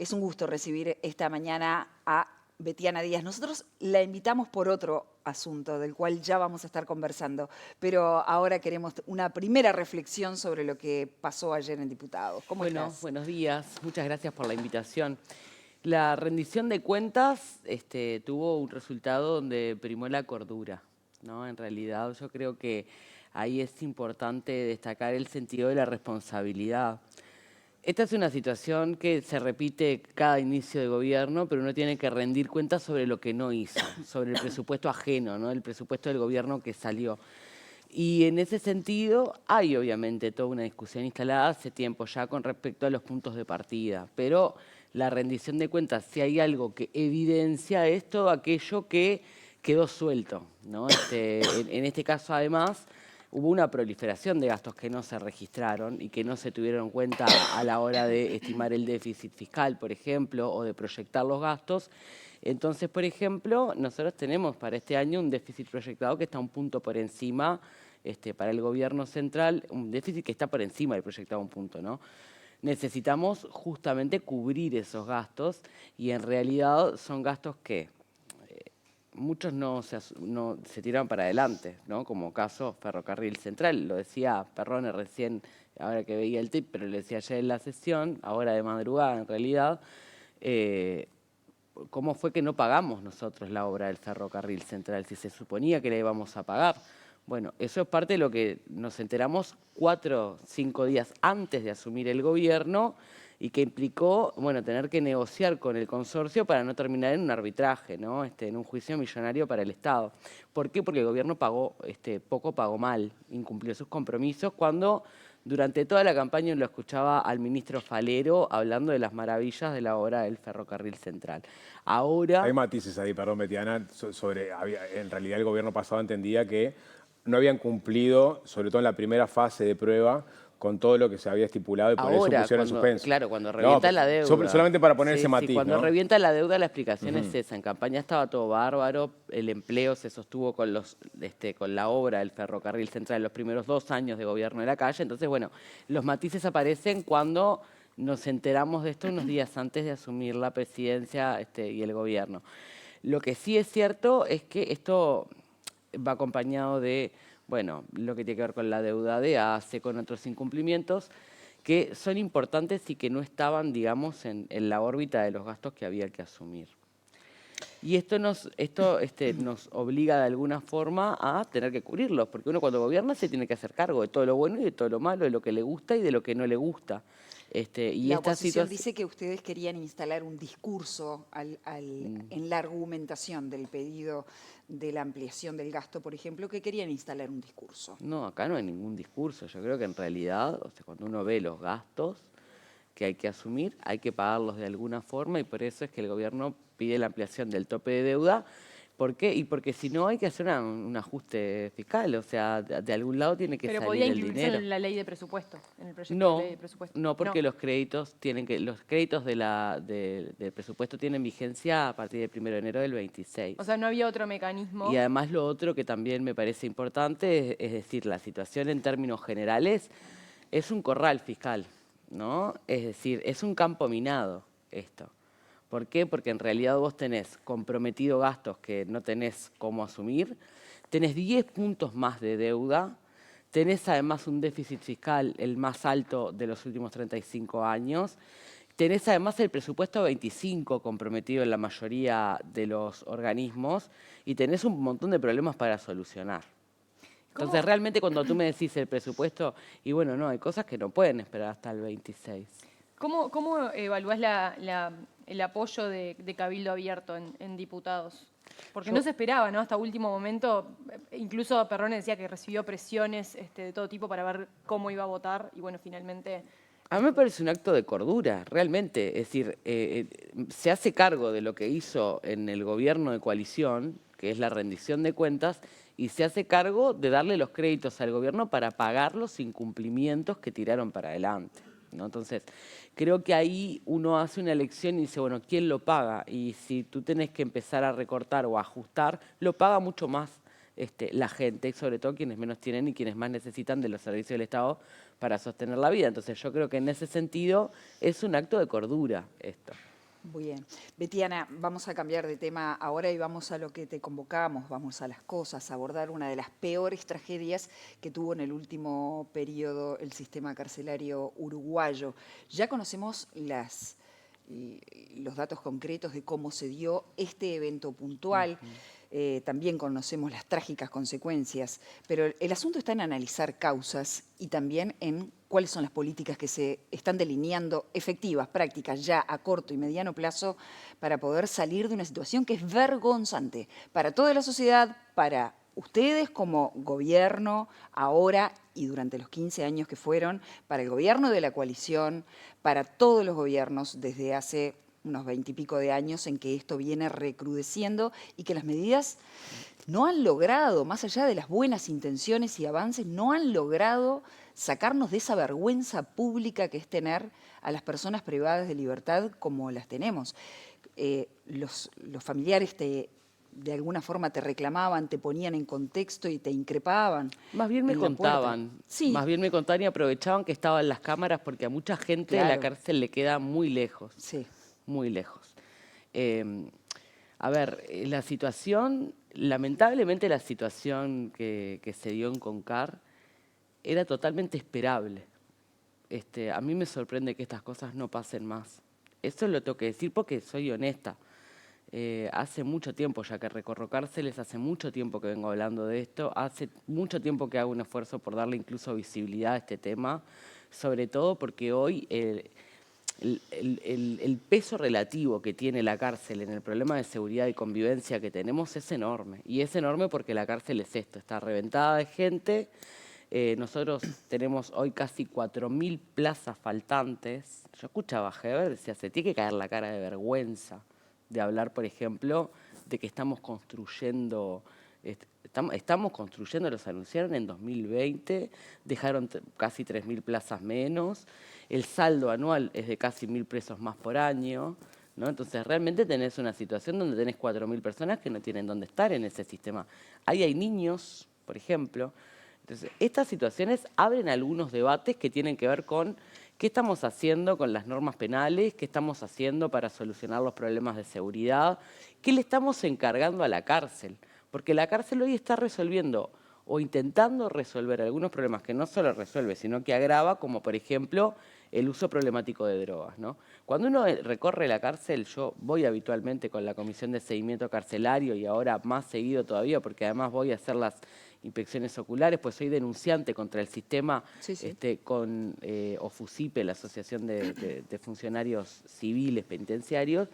Es un gusto recibir esta mañana a Betiana Díaz. Nosotros la invitamos por otro asunto del cual ya vamos a estar conversando, pero ahora queremos una primera reflexión sobre lo que pasó ayer en Diputados. ¿Cómo Bueno, estás? buenos días. Muchas gracias por la invitación. La rendición de cuentas tuvo un resultado donde primó la cordura, ¿no? En realidad yo creo que ahí es importante destacar el sentido de la responsabilidad. Esta es una situación que se repite cada inicio de gobierno, pero uno tiene que rendir cuentas sobre lo que no hizo, sobre el presupuesto ajeno, ¿no? El presupuesto del gobierno que salió. Y en ese sentido hay obviamente toda una discusión instalada hace tiempo ya con respecto a los puntos de partida, pero la rendición de cuentas, si hay algo que evidencia, es todo aquello que quedó suelto, ¿no? En este caso además hubo una proliferación de gastos que no se registraron y que no se tuvieron en cuenta a la hora de estimar el déficit fiscal, por ejemplo, o de proyectar los gastos. Entonces, por ejemplo, nosotros tenemos para este año un déficit proyectado que está un punto por encima para el gobierno central, un déficit que está por encima del proyectado un punto, ¿no? Necesitamos justamente cubrir esos gastos y en realidad son gastos que muchos no se tiran para adelante, ¿no? Como caso Ferrocarril Central. Lo decía Perrone recién, ahora que veía el tip, pero lo decía ayer en la sesión, ahora de madrugada en realidad. ¿Cómo fue que no pagamos nosotros la obra del Ferrocarril Central si se suponía que la íbamos a pagar? Bueno, eso es parte de lo que nos enteramos 4 o 5 días antes de asumir el gobierno y que implicó, bueno, tener que negociar con el consorcio para no terminar en un arbitraje, ¿no? En un juicio millonario para el Estado. ¿Por qué? Porque el gobierno pagó poco, pagó mal, incumplió sus compromisos cuando durante toda la campaña lo escuchaba al ministro Falero hablando de las maravillas de la obra del Ferrocarril Central. Hay Ahora, matices ahí, perdón, Betiana, en realidad el gobierno pasado entendía que no habían cumplido, sobre todo en la primera fase de prueba, con todo lo que se había estipulado y por eso ahora, pusieron en suspenso. claro, cuando No, revienta la deuda. solamente para poner ese Sí, sí, matiz, cuando ¿no? revienta la deuda la explicación es esa. En campaña estaba todo bárbaro, el empleo se sostuvo con la obra del Ferrocarril Central en los primeros 2 años de gobierno de la calle. Entonces, bueno, los matices aparecen cuando nos enteramos de esto unos días antes de asumir la presidencia y el gobierno. Lo que sí es cierto es que esto va acompañado de, bueno, lo que tiene que ver con la deuda de ACE, con otros incumplimientos, que son importantes y que no estaban, digamos, en la órbita de los gastos que había que asumir. Y esto nos obliga de alguna forma a tener que cubrirlos, porque uno cuando gobierna se tiene que hacer cargo de todo lo bueno y de todo lo malo, de lo que le gusta y de lo que no le gusta. Y La esta oposición situación... dice que ustedes querían instalar un discurso en la argumentación del pedido de la ampliación del gasto, por ejemplo, que querían instalar un discurso. No, acá no hay ningún discurso. Yo creo que en realidad, o sea, cuando uno ve los gastos que hay que asumir, hay que pagarlos de alguna forma y por eso es que el gobierno pide la ampliación del tope de deuda. ¿Por qué? Y porque si no hay que hacer un ajuste fiscal, o sea, de algún lado tiene que Pero salir podía el incluirse dinero. en la ley de presupuesto, en el proyecto de ley No, de presupuesto. no, porque los créditos los créditos del presupuesto tienen vigencia a partir del 1 de enero del 26. O sea, no había otro Y mecanismo. además lo otro que también me parece importante, es decir, la situación en términos generales es un corral fiscal, ¿no? Es decir, es un campo minado esto. ¿Por qué? Porque en realidad vos tenés comprometido gastos que no tenés cómo asumir, tenés 10 puntos más de deuda, tenés además un déficit fiscal el más alto de los últimos 35 años, tenés además el presupuesto 25 comprometido en la mayoría de los organismos y tenés un montón de problemas para solucionar. Entonces, realmente cuando tú me decís el presupuesto, y bueno, no, hay cosas que no pueden esperar hasta el 26. ¿Cómo evaluás el apoyo de Cabildo Abierto en diputados? Porque no se esperaba, ¿no? Hasta último momento, incluso Perrone decía que recibió presiones de todo tipo para ver cómo iba a votar y bueno, finalmente... A mí me parece un acto de cordura, realmente. Es decir, se hace cargo de lo que hizo en el gobierno de coalición, que es la rendición de cuentas, y se hace cargo de darle los créditos al gobierno para pagar los incumplimientos que tiraron para adelante, ¿no? Entonces, creo que ahí uno hace una elección y dice, bueno, ¿quién lo paga? Y si tú tenés que empezar a recortar o a ajustar, lo paga mucho más la gente, sobre todo quienes menos tienen y quienes más necesitan de los servicios del Estado para sostener la vida. Entonces yo creo que en ese sentido es un acto de cordura esto. Muy bien. Betiana, vamos a cambiar de tema ahora y vamos a lo que te convocamos, vamos a las cosas, a abordar una de las peores tragedias que tuvo en el último periodo el sistema carcelario uruguayo. Ya conocemos los datos concretos de cómo se dio este evento puntual. También conocemos las trágicas consecuencias, pero el asunto está en analizar causas y también en cuáles son las políticas que se están delineando efectivas, prácticas, ya a corto y mediano plazo, para poder salir de una situación que es vergonzante para toda la sociedad, para ustedes como gobierno ahora y durante los 15 años que fueron, para el gobierno de la coalición, para todos los gobiernos desde hace unos 20 y pico de años en que esto viene recrudeciendo y que las medidas no han logrado, más allá de las buenas intenciones y avances, no han logrado sacarnos de esa vergüenza pública que es tener a las personas privadas de libertad como las tenemos. Los familiares de alguna forma te reclamaban, te ponían en contexto y te increpaban. Más bien me en la puerta. contaban, Sí, más bien me contaban y aprovechaban que estaban las cámaras porque a mucha gente Claro. la cárcel le queda muy lejos, sí. muy lejos. A ver, la situación, lamentablemente la situación que se dio en Concar era totalmente esperable. A mí me sorprende que estas cosas no pasen más. Eso lo tengo que decir porque soy honesta. Hace mucho tiempo ya que recorro cárceles, hace mucho tiempo que vengo hablando de esto, hace mucho tiempo que hago un esfuerzo por darle incluso visibilidad a este tema, sobre todo porque hoy el peso relativo que tiene la cárcel en el problema de seguridad y convivencia que tenemos es enorme. Y es enorme porque la cárcel es esto, está reventada de gente. Nosotros tenemos hoy casi 4.000 plazas faltantes. Yo escuchaba a Heber, decía, se tiene que caer la cara de vergüenza de hablar, por ejemplo, de que estamos construyendo, los anunciaron en 2020, dejaron casi 3.000 plazas menos, el saldo anual es de casi 1.000 presos más por año, ¿no? Entonces realmente tenés una situación donde tenés 4.000 personas que no tienen dónde estar en ese sistema. Ahí hay niños, por ejemplo. Entonces, estas situaciones abren algunos debates que tienen que ver con qué estamos haciendo con las normas penales, qué estamos haciendo para solucionar los problemas de seguridad, qué le estamos encargando a la cárcel. Porque la cárcel hoy está resolviendo o intentando resolver algunos problemas que no solo resuelve, sino que agrava, como por ejemplo el uso problemático de drogas, ¿no? Cuando uno recorre la cárcel, yo voy habitualmente con la Comisión de Seguimiento Carcelario y ahora más seguido todavía, porque además voy a hacer las inspecciones oculares, pues soy denunciante contra el sistema Sí. con OFUCIPE, la Asociación de Funcionarios Civiles Penitenciarios,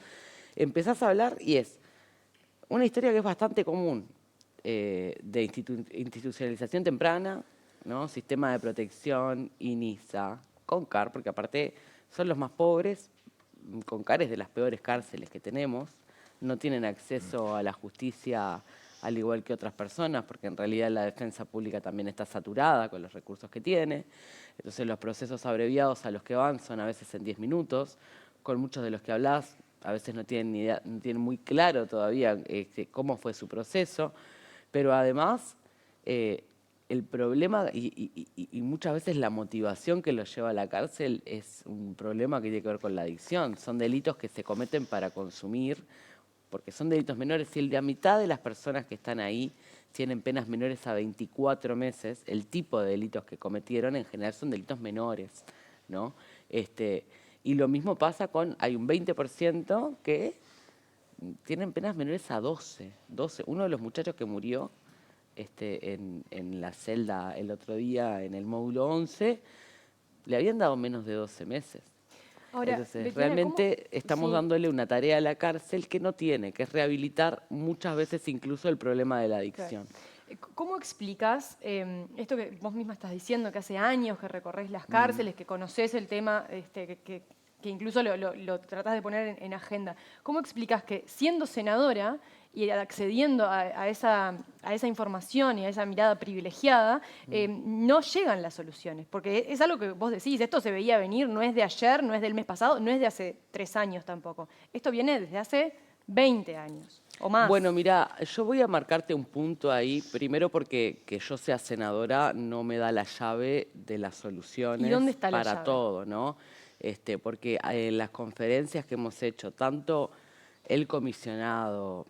empezás a hablar y es una historia que es bastante común de institucionalización temprana, ¿no? Sistema de protección, INISA, CONCAR, porque aparte son los más pobres, CONCAR es de las peores cárceles que tenemos, no tienen acceso a la justicia al igual que otras personas, porque en realidad la defensa pública también está saturada con los recursos que tiene. Entonces los procesos abreviados a los que van son a veces en 10 minutos, con muchos de los que hablas a veces no tienen ni idea, no tienen muy claro todavía cómo fue su proceso, pero además el problema y muchas veces la motivación que los lleva a la cárcel es un problema que tiene que ver con la adicción. Son delitos que se cometen para consumir, porque son delitos menores. Si la mitad de las personas que están ahí tienen penas menores a 24 meses, el tipo de delitos que cometieron en general son delitos menores, ¿no? Y lo mismo pasa hay un 20% que tienen penas menores a 12. Uno de los muchachos que murió en la celda el otro día en el módulo 11, le habían dado menos de 12 meses. Ahora, Entonces, Betiana, realmente estamos Sí. dándole una tarea a la cárcel que no tiene, que es rehabilitar muchas veces incluso el problema de la adicción. ¿Cómo explicas esto que vos misma estás diciendo, que hace años que recorres las cárceles, que conoces el tema, que incluso lo tratás de poner en agenda? ¿Cómo explicas que siendo senadora y accediendo a esa información y a esa mirada privilegiada, no llegan las soluciones? Porque es algo que vos decís, esto se veía venir, no es de ayer, no es del mes pasado, no es de hace 3 años tampoco. Esto viene desde hace 20 años o más. Bueno, mira, yo voy a marcarte un punto ahí, primero porque que yo sea senadora no me da la llave de las soluciones ¿Y dónde está la para llave? todo, ¿no? porque en las conferencias que hemos hecho, tanto el comisionado,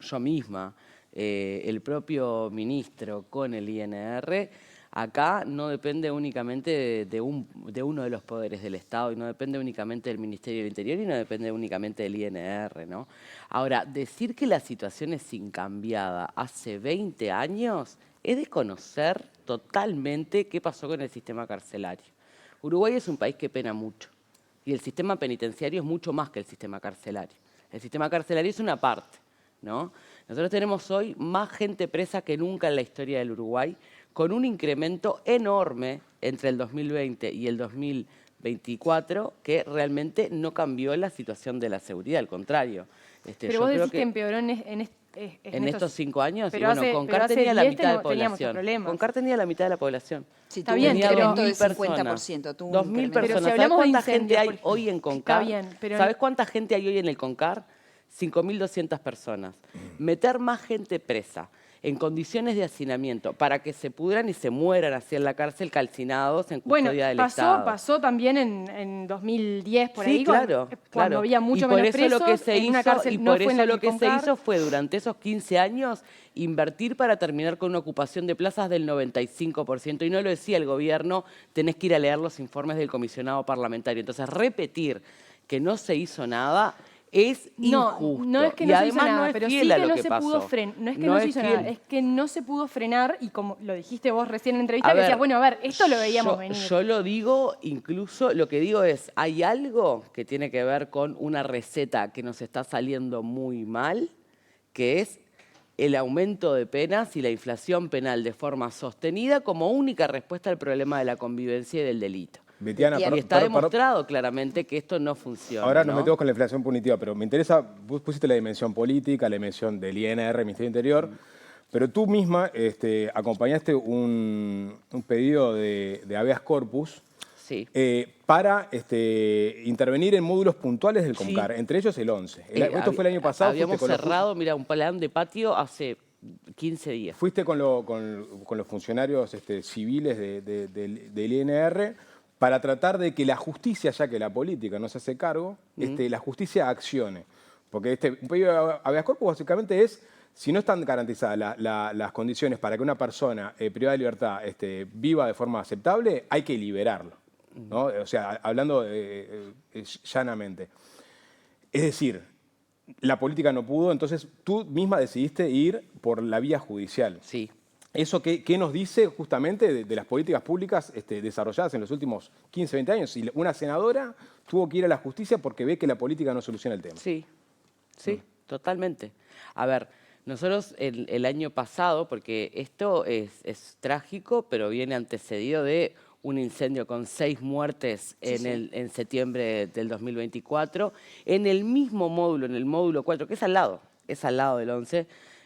yo misma, el propio ministro con el INR, acá no depende únicamente de uno de los poderes del Estado y no depende únicamente del Ministerio del Interior y no depende únicamente del INR, ¿no? Ahora, decir que la situación es incambiada hace 20 años es desconocer totalmente qué pasó con el sistema carcelario. Uruguay es un país que pena mucho y el sistema penitenciario es mucho más que el sistema carcelario. El sistema carcelario es una parte, ¿no? Nosotros tenemos hoy más gente presa que nunca en la historia del Uruguay, con un incremento enorme entre el 2020 y el 2024 que realmente no cambió la situación de la seguridad, al contrario. Pero vos decís que empeoró en estos 5 años, pero y bueno, CONCAR tenía la mitad de población. CONCAR tenía la mitad de la población. Sí, Está tuvo bien, un pero- incremento del 2.000 50%. tuvo un 2.000 incremento. Pero personas. si ¿Sabes hablamos de cuánta incendios, gente hay por- hoy en CONCAR? Está bien, pero- ¿Sabes cuánta gente hay hoy en el CONCAR? 5.200 personas. Meter más gente presa en condiciones de hacinamiento para que se pudran y se mueran así en la cárcel calcinados en Bueno, custodia del Estado. pasó también en 2010, por Sí, ahí, claro, cuando claro. había mucho y por menos eso presos, lo que se en una hizo, cárcel y no por fue en la eso lo que se CONCAR. hizo fue durante esos 15 años invertir para terminar con una ocupación de plazas del 95%. Y no lo decía el gobierno, tenés que ir a leer los informes del comisionado parlamentario. Entonces, repetir que no se hizo nada es injusto. No es que y no se además hizo nada, no es pero sí fiel a que lo no que se pasó. pudo frenar. No es que no se hizo fiel. nada, es que no se pudo frenar y como lo dijiste vos recién en la entrevista, A que decías, ver, bueno, a ver, esto lo veíamos yo, venir. Yo lo digo, incluso lo que digo es, hay algo que tiene que ver con una receta que nos está saliendo muy mal, que es el aumento de penas y la inflación penal de forma sostenida como única respuesta al problema de la convivencia y del delito. Betiana, Y Y está demostrado claramente que esto no funciona. Ahora ¿no? nos metemos con la inflación punitiva, pero me interesa, vos pusiste la dimensión política, la dimensión del INR, Ministerio del Interior, pero tú misma acompañaste un pedido de habeas corpus Sí. para intervenir en módulos puntuales del Sí. CONCAR, entre ellos el 11. Esto fue el año pasado. Habíamos fuiste con los cerrado, mira, un plan de patio hace 15 días. Fuiste con los funcionarios civiles del INR para tratar de que la justicia, ya que la política no se hace cargo, la justicia accione. Porque un pedido de habeas corpus básicamente es, si no están garantizadas las condiciones para que una persona privada de libertad viva de forma aceptable, hay que liberarlo, ¿no? O sea, hablando llanamente. Es decir, la política no pudo, entonces tú misma decidiste ir por la vía judicial. Sí. ¿Eso qué nos dice justamente de las políticas públicas desarrolladas en los últimos 15, 20 años? Y una senadora tuvo que ir a la justicia porque ve que la política no soluciona el tema. Sí, sí, totalmente. A ver, nosotros el año pasado, porque esto es trágico, pero viene antecedido de un incendio con 6 muertes en septiembre del 2024, en el mismo módulo, en el módulo 4, que es al lado del 11,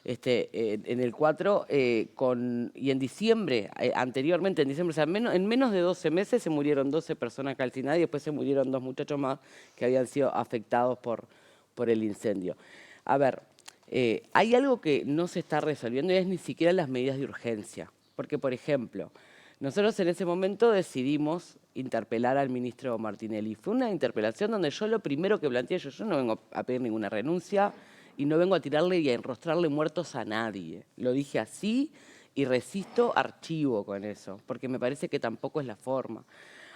en el 4, y en diciembre, anteriormente en diciembre, o sea, en menos de 12 meses se murieron 12 personas calcinadas y después se murieron 2 muchachos más que habían sido afectados por el incendio. A ver, hay algo que no se está resolviendo y es ni siquiera las medidas de urgencia. Porque, por ejemplo, nosotros en ese momento decidimos interpelar al ministro Martinelli. Fue una interpelación donde yo lo primero que planteé, yo no vengo a pedir ninguna renuncia y no vengo a tirarle y a enrostrarle muertos a nadie. Lo dije así y resisto archivo con eso, porque me parece que tampoco es la forma.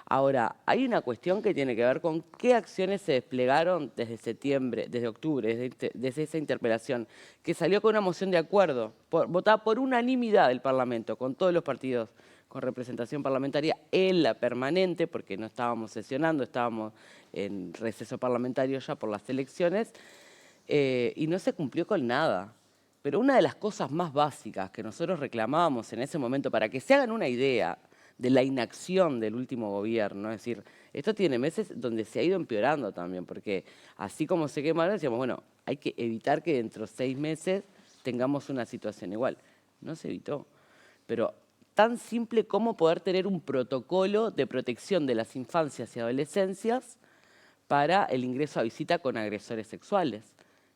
Ahora, hay una cuestión que tiene que ver con qué acciones se desplegaron desde septiembre, desde octubre, desde esa interpelación, que salió con una moción de acuerdo, votada por unanimidad del Parlamento, con todos los partidos con representación parlamentaria en la permanente, porque no estábamos sesionando, estábamos en receso parlamentario ya por las elecciones, y no se cumplió con nada. Pero una de las cosas más básicas que nosotros reclamábamos en ese momento, para que se hagan una idea de la inacción del último gobierno, es decir, esto tiene meses donde se ha ido empeorando también, porque así como se quemaron, decíamos, bueno, hay que evitar que dentro de 6 meses tengamos una situación igual. No se evitó, pero tan simple como poder tener un protocolo de protección de las infancias y adolescencias para el ingreso a visita con agresores sexuales,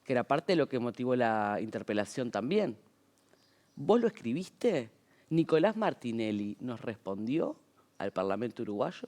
que era parte de lo que motivó la interpelación también. ¿Vos lo escribiste? ¿Nicolás Martinelli nos respondió al Parlamento uruguayo?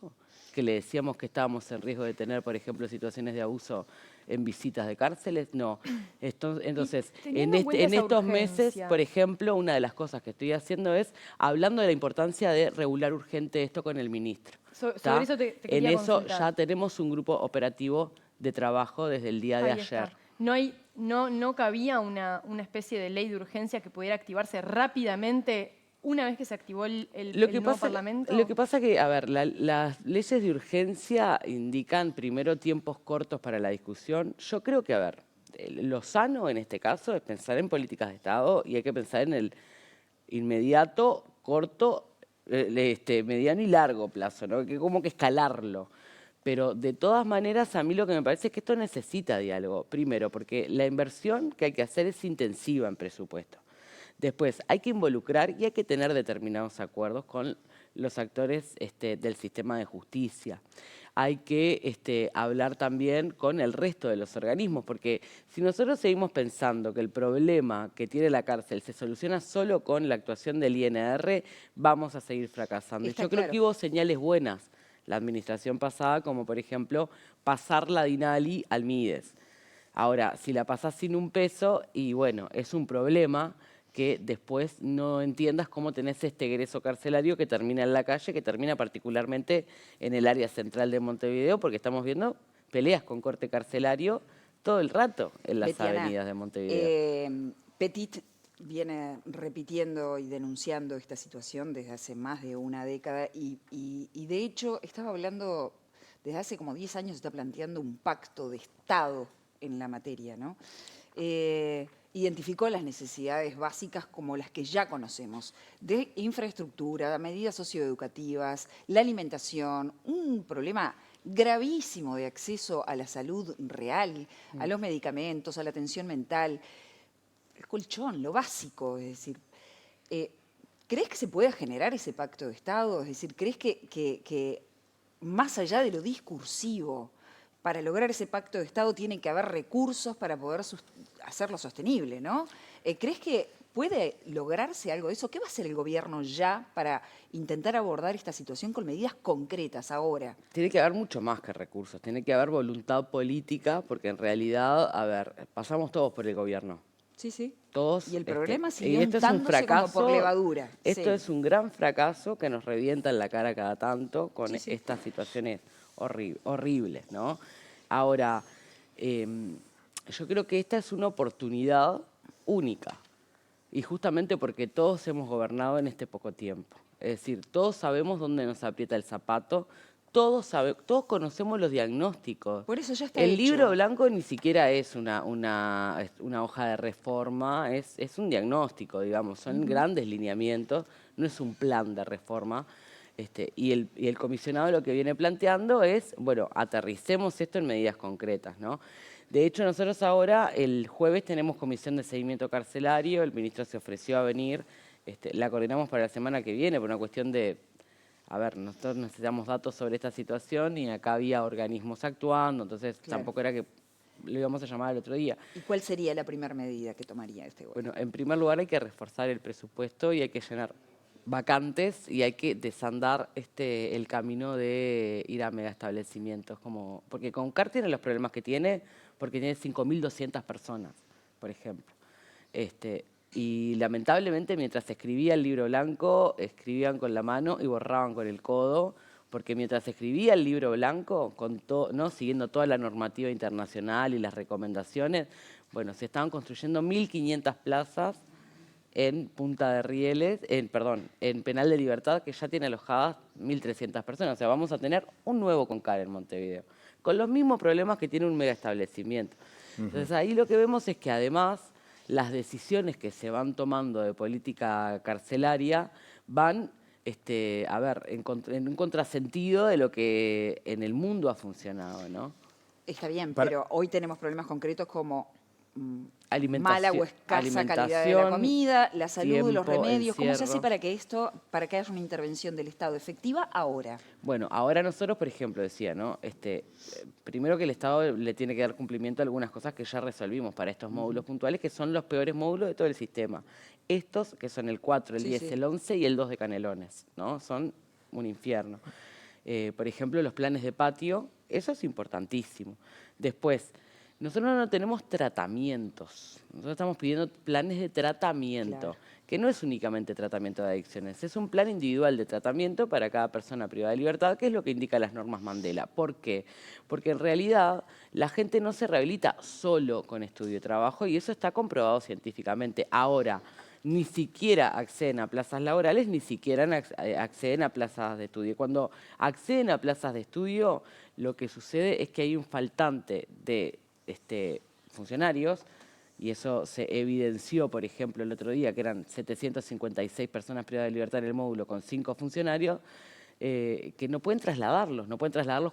que le decíamos que estábamos en riesgo de tener, por ejemplo, situaciones de abuso en visitas de cárceles? No. Entonces, teniendo en cuenta en esa estos meses, urgencia. por ejemplo, una de las cosas que estoy haciendo es hablando de la importancia de regular urgente esto con el ministro. Sobre ¿Tá? eso te En quería eso consultar. ya tenemos un grupo operativo de trabajo desde el día de Ahí ayer. está. No cabía una especie de ley de urgencia que pudiera activarse rápidamente una vez que se activó el nuevo Parlamento. Lo que pasa que, a ver, las leyes de urgencia indican primero tiempos cortos para la discusión. Yo creo que, a ver, lo sano en este caso es pensar en políticas de Estado y hay que pensar en el inmediato, corto, mediano y largo plazo, ¿no? Que como que escalarlo. Pero de todas maneras, a mí lo que me parece es que esto necesita diálogo. Primero, porque la inversión que hay que hacer es intensiva en presupuesto. Después, hay que involucrar y hay que tener determinados acuerdos con los actores del sistema de justicia. Hay que hablar también con el resto de los organismos, porque si nosotros seguimos pensando que el problema que tiene la cárcel se soluciona solo con la actuación del INR, vamos a seguir fracasando. Está Yo creo claro. que hubo señales buenas la administración pasada, como por ejemplo pasar la DINALI al MIDES. Ahora, si la pasás sin un peso, y bueno, es un problema que después no entiendas cómo tenés este egreso carcelario que termina en la calle, que termina particularmente en el área central de Montevideo, porque estamos viendo peleas con corte carcelario todo el rato en las Betiana, avenidas de Montevideo. Petit viene repitiendo y denunciando esta situación desde hace más de una década y de hecho estaba hablando, desde hace como 10 años está planteando un pacto de Estado en la materia, ¿no? Identificó las necesidades básicas como las que ya conocemos, de infraestructura, medidas socioeducativas, la alimentación, un problema gravísimo de acceso a la salud real, a los medicamentos, a la atención mental, el colchón, lo básico, es decir, ¿crees que se pueda generar ese pacto de Estado? Es decir, ¿crees que más allá de lo discursivo, para lograr ese pacto de Estado tiene que haber recursos para poder hacerlo sostenible, ¿no? ¿Crees que puede lograrse algo de eso? ¿Qué va a hacer el gobierno ya para intentar abordar esta situación con medidas concretas ahora? Tiene que haber mucho más que recursos, tiene que haber voluntad política, porque en realidad, a ver, pasamos todos por el gobierno. Sí, sí. Todos, Y el problema sigue y esto es un untándose como fracaso, por levadura. Esto Sí. es un gran fracaso que nos revienta en la cara cada tanto con Sí, sí. estas situaciones horribles, ¿no? Ahora, yo creo que esta es una oportunidad única y justamente porque todos hemos gobernado en este poco tiempo. Es decir, todos sabemos dónde nos aprieta el zapato, todos conocemos los diagnósticos. Por eso ya está El hecho. libro blanco ni siquiera es una hoja de reforma, es un diagnóstico, digamos, son grandes lineamientos, no es un plan de reforma. Y el comisionado lo que viene planteando es, bueno, aterricemos esto en medidas concretas, ¿no? De hecho, nosotros ahora, el jueves, tenemos comisión de seguimiento carcelario, el ministro se ofreció a venir, la coordinamos para la semana que viene por una cuestión de, a ver, nosotros necesitamos datos sobre esta situación y acá había organismos actuando, entonces Claro. tampoco era que lo íbamos a llamar el otro día. ¿Y cuál sería la primera medida que tomaría este gobierno? Bueno, en primer lugar hay que reforzar el presupuesto y hay que llenar vacantes y hay que desandar el camino de ir a megaestablecimientos, porque Concar tiene los problemas que tiene, porque tiene 5.200 personas, por ejemplo. Y lamentablemente mientras escribía el libro blanco, escribían con la mano y borraban con el codo, porque mientras escribía el libro blanco, ¿no? Siguiendo toda la normativa internacional y las recomendaciones, bueno, se estaban construyendo 1.500 plazas en Punta de Rieles, en Penal de Libertad, que ya tiene alojadas 1.300 personas. O sea, vamos a tener un nuevo Concar en Montevideo, con los mismos problemas que tiene un megaestablecimiento. Entonces ahí lo que vemos es que además las decisiones que se van tomando de política carcelaria van a ver, en un contrasentido de lo que en el mundo ha funcionado, ¿no? Está bien, Para- pero hoy tenemos problemas concretos como Alimentación, mala o escasa calidad de la comida, la salud, los tiempo, remedios. ¿Cómo se hace encierro. para que haya una intervención del Estado efectiva ahora? Bueno, ahora nosotros, por ejemplo, decía, ¿no? Primero que el Estado le tiene que dar cumplimiento a algunas cosas que ya resolvimos para estos módulos puntuales, que son los peores módulos de todo el sistema. Estos, que son el 4, el Sí, 10, sí. el 11 y el 2 de Canelones, ¿no? Son un infierno. Por ejemplo, los planes de patio, eso es importantísimo. Después, nosotros no tenemos tratamientos, nosotros estamos pidiendo planes de tratamiento, Claro. que no es únicamente tratamiento de adicciones, es un plan individual de tratamiento para cada persona privada de libertad, que es lo que indican las normas Mandela. ¿Por qué? Porque en realidad la gente no se rehabilita solo con estudio y trabajo y eso está comprobado científicamente. Ahora, ni siquiera acceden a plazas laborales, ni siquiera acceden a plazas de estudio. Cuando acceden a plazas de estudio, lo que sucede es que hay un faltante de funcionarios, y eso se evidenció, por ejemplo, el otro día, que eran 756 personas privadas de libertad en el módulo con 5 funcionarios, que no pueden trasladarlos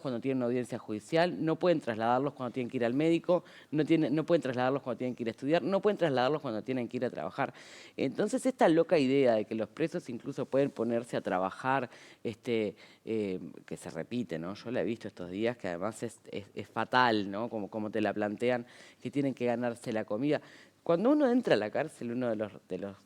cuando tienen una audiencia judicial, no pueden trasladarlos cuando tienen que ir al médico, no pueden trasladarlos cuando tienen que ir a estudiar, no pueden trasladarlos cuando tienen que ir a trabajar. Entonces, esta loca idea de que los presos incluso pueden ponerse a trabajar, que se repite, ¿no? Yo la he visto estos días, que además es fatal, ¿no? Como te la plantean, que tienen que ganarse la comida. Cuando uno entra a la cárcel, uno de los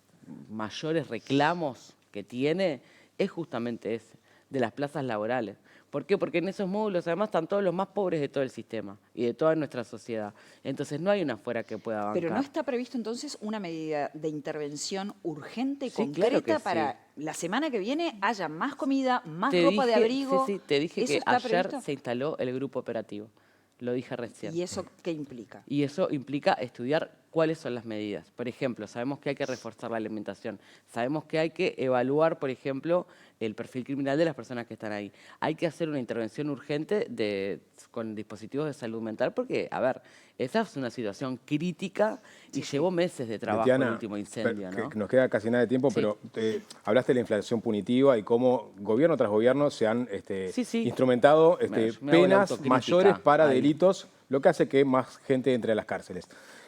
mayores reclamos que tiene es justamente ese, de las plazas laborales. ¿Por qué? Porque en esos módulos además están todos los más pobres de todo el sistema y de toda nuestra sociedad. Entonces no hay una afuera que pueda bancar. Pero ¿no está previsto entonces una medida de intervención urgente, Sí, claro concreta, que sí. para la semana que viene haya más comida, más Te ropa de dije- abrigo? Sí, te dije ¿Eso que está ayer previsto? se instaló el grupo operativo. Lo dije recién. ¿Y eso qué implica? Y eso implica estudiar cuáles son las medidas. Por ejemplo, sabemos que hay que reforzar la alimentación, sabemos que hay que evaluar, por ejemplo, el perfil criminal de las personas que están ahí. Hay que hacer una intervención urgente con dispositivos de salud mental porque, a ver, esa es una situación crítica y llevó meses de trabajo el Betiana, último incendio, ¿no? que nos queda casi nada de tiempo, Sí. pero hablaste de la inflación punitiva y cómo gobierno tras gobierno se han Sí. instrumentado Me hago la penas autocrítica mayores para ahí. delitos, lo que hace que más gente entre a las cárceles.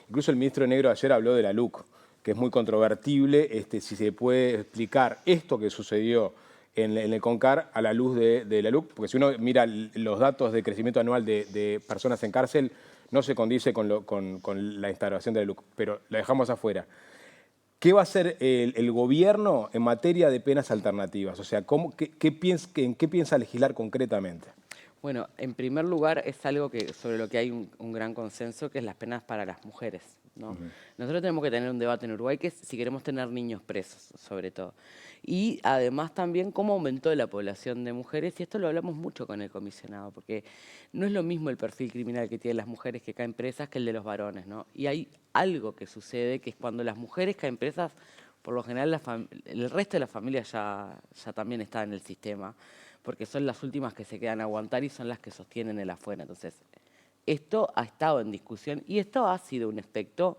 Incluso el ministro Negro ayer habló de la LUC, que es muy controvertible si se puede explicar esto que sucedió en el CONCAR a la luz de la LUC, porque si uno mira los datos de crecimiento anual de personas en cárcel, no se condice con la instalación de la LUC, pero la dejamos afuera. ¿Qué va a hacer el gobierno en materia de penas alternativas? O sea, ¿en qué piensa legislar concretamente? Bueno, en primer lugar es algo sobre lo que hay un gran consenso, que es las penas para las mujeres, ¿no? Nosotros tenemos que tener un debate en Uruguay que es si queremos tener niños presos, sobre todo. Y además también cómo aumentó la población de mujeres, y esto lo hablamos mucho con el comisionado, porque no es lo mismo el perfil criminal que tienen las mujeres que caen presas que el de los varones, ¿no? Y hay algo que sucede, que es cuando las mujeres caen presas, por lo general el resto de la familia ya también está en el sistema, porque son las últimas que se quedan a aguantar y son las que sostienen el afuera. Entonces, esto ha estado en discusión y esto ha sido un aspecto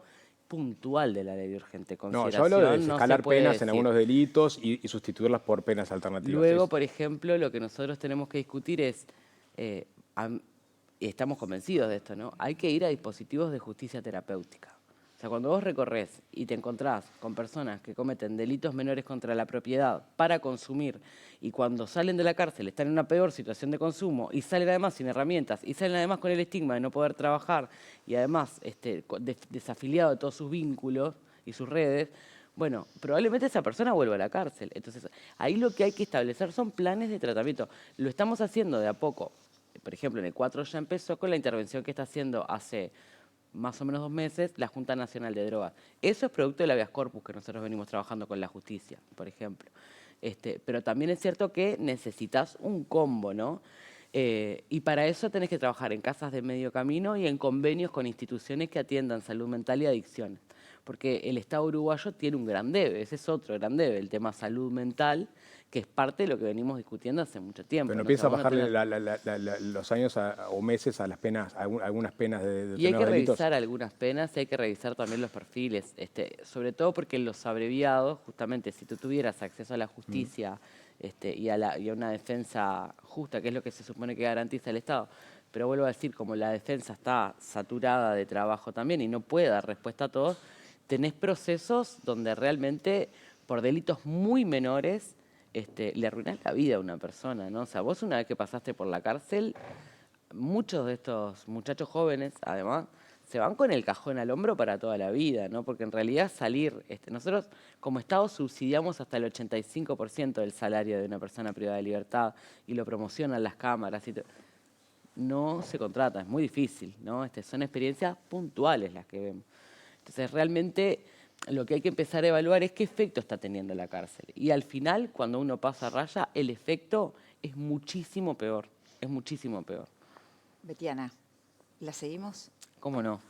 puntual de la ley de urgente No, consideración. yo hablo de escalar se puede penas decir. en algunos delitos y sustituirlas por penas alternativas. Luego, por ejemplo, lo que nosotros tenemos que discutir es, y estamos convencidos de esto, ¿no? Hay que ir a dispositivos de justicia terapéutica. O sea, cuando vos recorres y te encontrás con personas que cometen delitos menores contra la propiedad para consumir y cuando salen de la cárcel están en una peor situación de consumo y salen además sin herramientas y salen además con el estigma de no poder trabajar y además desafiliado de todos sus vínculos y sus redes, bueno, probablemente esa persona vuelva a la cárcel. Entonces, ahí lo que hay que establecer son planes de tratamiento. Lo estamos haciendo de a poco. Por ejemplo, en el 4 ya empezó con la intervención que está haciendo hace más o menos 2 meses la Junta Nacional de Drogas. Eso es producto del habeas corpus que nosotros venimos trabajando con la justicia, por ejemplo. Pero también es cierto que necesitas un combo, ¿no? Y para eso tenés que trabajar en casas de medio camino y en convenios con instituciones que atiendan salud mental y adicciones. Porque el Estado uruguayo tiene un gran debe, ese es otro gran debe, el tema salud mental, que es parte de lo que venimos discutiendo hace mucho tiempo. Pero no ¿no? piensa O sea, vos no bajarle tenés- los años o meses a las penas, algunas penas de Y hay que determinados delitos. revisar algunas penas y hay que revisar también los perfiles, sobre todo porque en los abreviados, justamente, si tú tuvieras acceso a la justicia y a una defensa justa, que es lo que se supone que garantiza el Estado, pero vuelvo a decir, como la defensa está saturada de trabajo también y no puede dar respuesta a todos, tenés procesos donde realmente, por delitos muy menores, le arruinás la vida a una persona, ¿no? O sea, vos una vez que pasaste por la cárcel, muchos de estos muchachos jóvenes, además, se van con el cajón al hombro para toda la vida, ¿no? Porque en realidad salir, nosotros como Estado subsidiamos hasta el 85% del salario de una persona privada de libertad y lo promocionan las cámaras y no se contrata, es muy difícil, ¿no? Son experiencias puntuales las que vemos. Entonces, realmente lo que hay que empezar a evaluar es qué efecto está teniendo la cárcel. Y al final, cuando uno pasa raya, el efecto es muchísimo peor, es muchísimo peor. Betiana, ¿la seguimos? ¿Cómo no?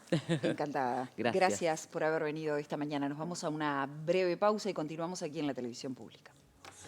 Encantada. Gracias. Gracias por haber venido esta mañana. Nos vamos a una breve pausa y continuamos aquí en la televisión pública.